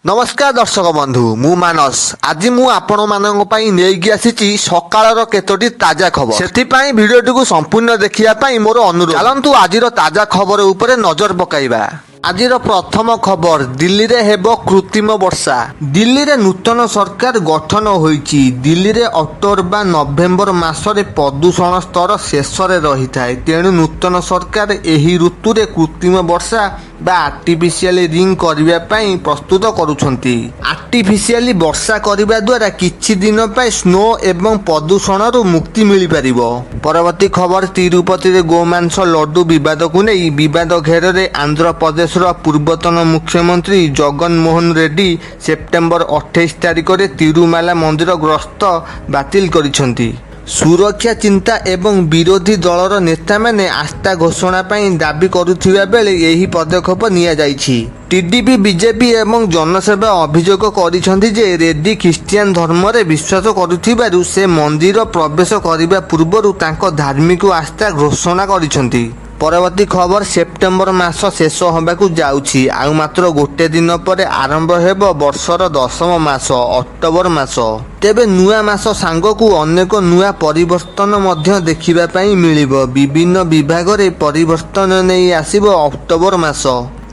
नमस्कार दर्शक बंधु मु मानस आज मु आपण मानक पई नेकी आसीची सकाळर केतोटी ताजा खबर सेथिपाई भिडियोटी को संपूर्ण देखिया पई मोर अनुरोध चलंतु आजिर ताजा खबर उपरे नजर पकाइबा। आजिर प्रथम खबर दिल्ली रे हेबो कृत्रिम वर्षा। दिल्ली रे नूतन सरकार गठन होईची। दिल्ली रे अक्टोबर बा नवेम्बर मासरे प्रदूषण स्तर शेष रे रही थाए, तेणु नूतन सरकार एही ऋतु रे कृत्रिम वर्षा बा आर्टिफिशियल रिंग करिबा पई प्रस्तुत करूछंती। आर्टिफिशियल वर्षा करिबा द्वारा किछि दिन पई स्नो एवं प्रदूषण रु मुक्ति मिली परिबो। परवर्ती खबर तिरुपति रे गोमांस लड्डू विवाद को नै विवाद घेर रे आंध्र प्रदेश पूर्वतन मुख्यमंत्री जगन मोहन रेड्डी सेप्टेम्बर 28 तारिख रे तिरुमाला मंदिर गस्त बातिल करिसंती। सुरक्षा चिंता एवं विरोधी दलर नेता माने आस्था घोषणा पई दाबी करुथिबा बेले एही पदक्षेप निया जाइछि। टीडीपी बीजेपी एवं जनसेवा अभियोग करिसंती जे रेड्डी ख्रिस्टियान धर्म रे विश्वास करुथिबारु से मंदिर प्रवेश करिबा पूर्वरु तांको धार्मिक आस्था घोषणा करिसंती। परवर्ती खबर सेप्टेम्बर मास शेष होबाकू जाउछि, आउ मात्र गोटे दिन पर आरंभ हेबो वर्षर 10म मास अक्टोबर मास। तेबे नुआ मास सांगकू अनेक नुआ परिवर्तन मध्य देखिबा पई मिलिबो। विभिन्न विभाग रे परिवर्तन नै आसीबो अक्टोबर मास।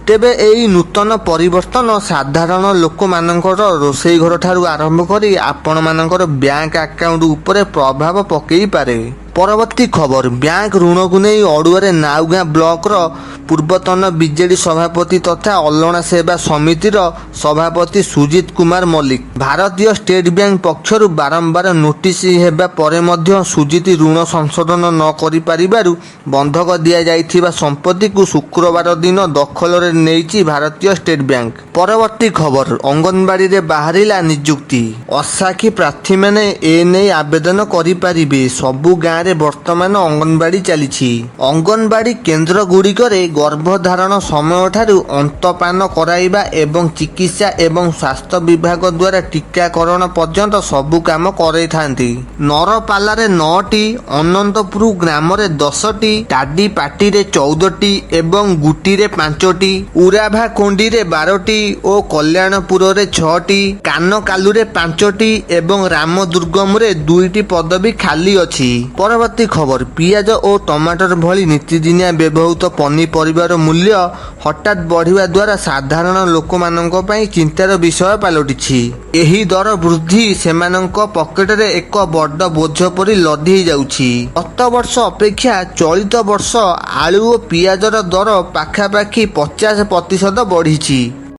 तेबे एई नूतन परिवर्तन साधारण लोक मानकर रोषेई घर ठारू आरंभ करी आपण मानकर बैंक अकाउंट उपरे प्रभाव पकई पारे। परवर्ती खबर बैंक ऋण को नहीं अड़ुआरे नाउगाँ ब्लॉक रो पूर्वतन बीजेडी सभापति तथा अलना सेवा समितिर सभापति सुजीत कुमार मल्लिक भारतीय स्टेट बैंक पक्षरु बारंबार नोटिस हेबा परे मध्य सुजीत ऋण संशोधन न करि पारिबारु बंधक दिया जाइथिबा संपत्ति को शुक्रवार दिन दखल रे नेइछि भारतीय स्टेट बैंक। परवर्ती खबर अंगनवाड़ी रे बाहरिला नियुक्ति। असाखी प्रार्थी माने ए नै आवेदन करि पारिबे। सबु गाँ रे वर्तमान अंगनवाड़ी चली। अंगनवाड़ी केन्द्र गुड़िक गर्भधारण समय ठारू अंतपान कराइबा एवं चिकित्सा एवं स्वास्थ्य विभाग द्वारा टीकाकरण पर्यंत सबु काम कराई थांती। नरपाला रे 9टी, अनंतपुर ग्राम रे 10टी, टाडी पाटी रे 14टी एवं गुटी रे 5टी, उराभा कोंडी रे 12टी और कल्याणपुर रे 6टी, कानकालू रे 5टी एवं रामदुर्गम रे 2टी पदवी खाली अछि। परवर्ती खबर पियाज और टमाटर भली नीतिदिनिया व्यवहृत पनीपरिबार मूल्य हठात बढ़िवा द्वारा साधारण लोक मानक पई चिंतार विषय पालटिछि। एही दर वृद्धि सेमानक पकेट रे एक बड़ बोझ परि लदी जाउछि। गत वर्ष अपेक्षा चलित वर्ष आलू और पियाजर दर पाखापाखि 50% बढ़िछि।